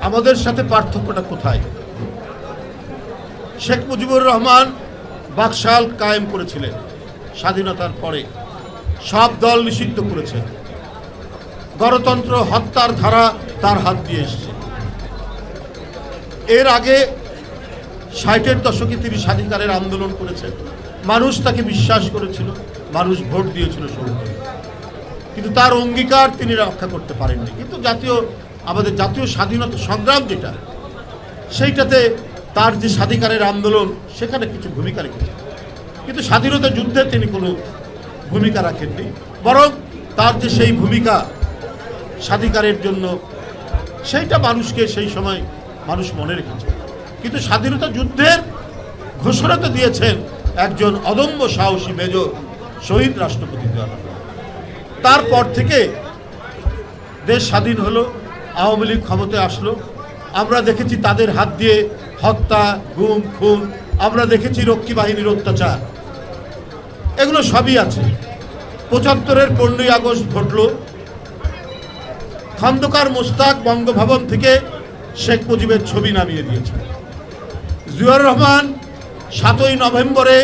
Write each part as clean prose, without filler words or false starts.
আমাদের সাথে পার্থক্যটা কোথায়? শেখ মুজিবুর রহমান বাকশাল কায়েম করেছিলেন, স্বাধীনতার পরে সব দল নিষিদ্ধ করেছেন, গণতন্ত্র হত্যার ধারা তার হাত দিয়ে এসছে। এর আগে 60-এর দশকে তিনি স্বাধিকারের আন্দোলন করেছেন, মানুষ তাকে বিশ্বাস করেছিল, মানুষ ভোট দিয়েছিল সৌজন্যে, কিন্তু তার অঙ্গীকার তিনি রক্ষা করতে পারেননি। কিন্তু আমাদের জাতীয় স্বাধীনতা সংগ্রাম যেটা, সেইটাতে তার যে স্বাধিকারের আন্দোলন সেখানে কিছু ভূমিকা রেখেছেন, কিন্তু স্বাধীনতা যুদ্ধে তিনি কোনো ভূমিকা রাখেননি, বরং তার যে সেই ভূমিকা স্বাধিকারের জন্য সেইটা মানুষকে সেই সময় মানুষ মনে রেখেছে। কিন্তু স্বাধীনতা যুদ্ধের ঘোষণা তো দিয়েছেন একজন অদম্য সাহসী মেজর শহীদ রাষ্ট্রপতি জিয়া রহমান। তারপর থেকে দেশ স্বাধীন হলো, আওয়ামী লীগ ক্ষমতায় আসলো, আমরা দেখেছি তাদের হাত দিয়ে হত্যা, গুম, খুন, আমরা দেখেছি রক্ষী বাহিনীর অত্যাচার, এগুলো সবই আছে। ৭৫-এর ১৫ই আগস্ট ঘটল, খন্দকার মোস্তাক বঙ্গভবন থেকে শেখ মুজিবের ছবি নামিয়ে দিয়েছে। জিয়াউর রহমান ৭ই নভেম্বরে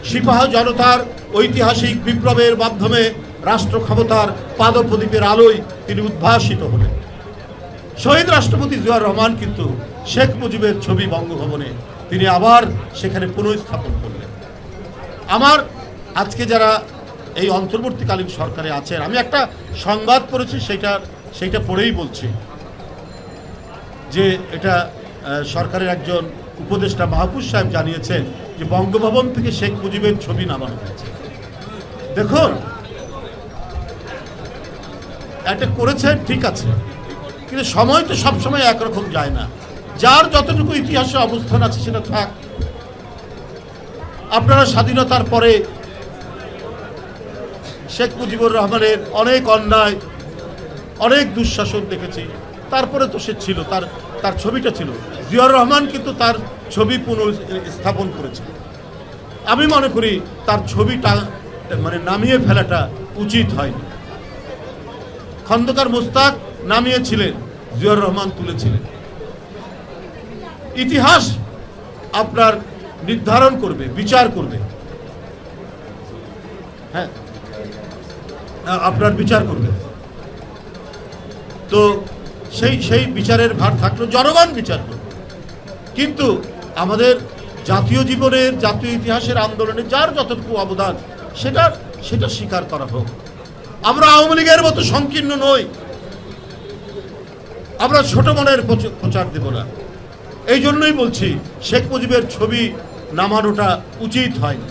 সিপাহ জনতার ঐতিহাসিক বিপ্লবের মাধ্যমে রাষ্ট্র ক্ষমতার পাদপ্রদীপের আলোয় তিনি উদ্ভাসিত হলেন। শহীদ রাষ্ট্রপতি জিয়াউর রহমান কিন্তু শেখ মুজিবের ছবি বঙ্গভবনে তিনি আবার সেখানে পুনঃস্থাপন করলেন। আমার আজকে যারা এই অন্তর্বর্তীকালীন সরকারে আছেন, আমি একটা সংবাদ পড়েছি, সেইটা পড়েই বলছি যে এটা সরকারের একজন উপদেষ্টা মাহফুজ সাহেব জানিয়েছেন যে বঙ্গভবন থেকে শেখ মুজিবের ছবি নামানো হয়েছে। দেখুন, এটা করেছেন ঠিক আছে, কিন্তু সময় তো সবসময় একরকম যায় না। যার যতটুকু ইতিহাসে অবস্থান আছে সেটা থাক। আপনারা স্বাধীনতার পরে শেখ মুজিবুর রহমানের অনেক অন্যায়, অনেক দুঃশাসন দেখেছি, তারপরে তো সে ছিল, তার ছবিটা ছিল। জিয়াউর রহমান কিন্তু তার ছবি পুনঃস্থাপন করেছে। আমি মনে করি তার ছবিটা মানে নামিয়ে ফেলাটা উচিত হয়নি। খন্দকার মোস্তাক নামিয়েছিলেন, জিয়াউর রহমান তুলেছিলেন। ইতিহাস আপনার নির্ধারণ করবে, বিচার করবে, হ্যাঁ, আপনার বিচার করবে। তো সেই বিচারের ভার থাকলো, জনগণ বিচার করবে। কিন্তু আমাদের জাতীয় জীবনের, জাতীয় ইতিহাসের আন্দোলনে যার যতটুকু অবদান সেটা স্বীকার করা হোক। আমরা আওয়ামী লীগের মতো সংকীর্ণ নই, আমরা ছোট মনের প্রচার দেব না। এই জন্যই বলছি শেখ মুজিবের ছবি নামানোটা উচিত হয়নি।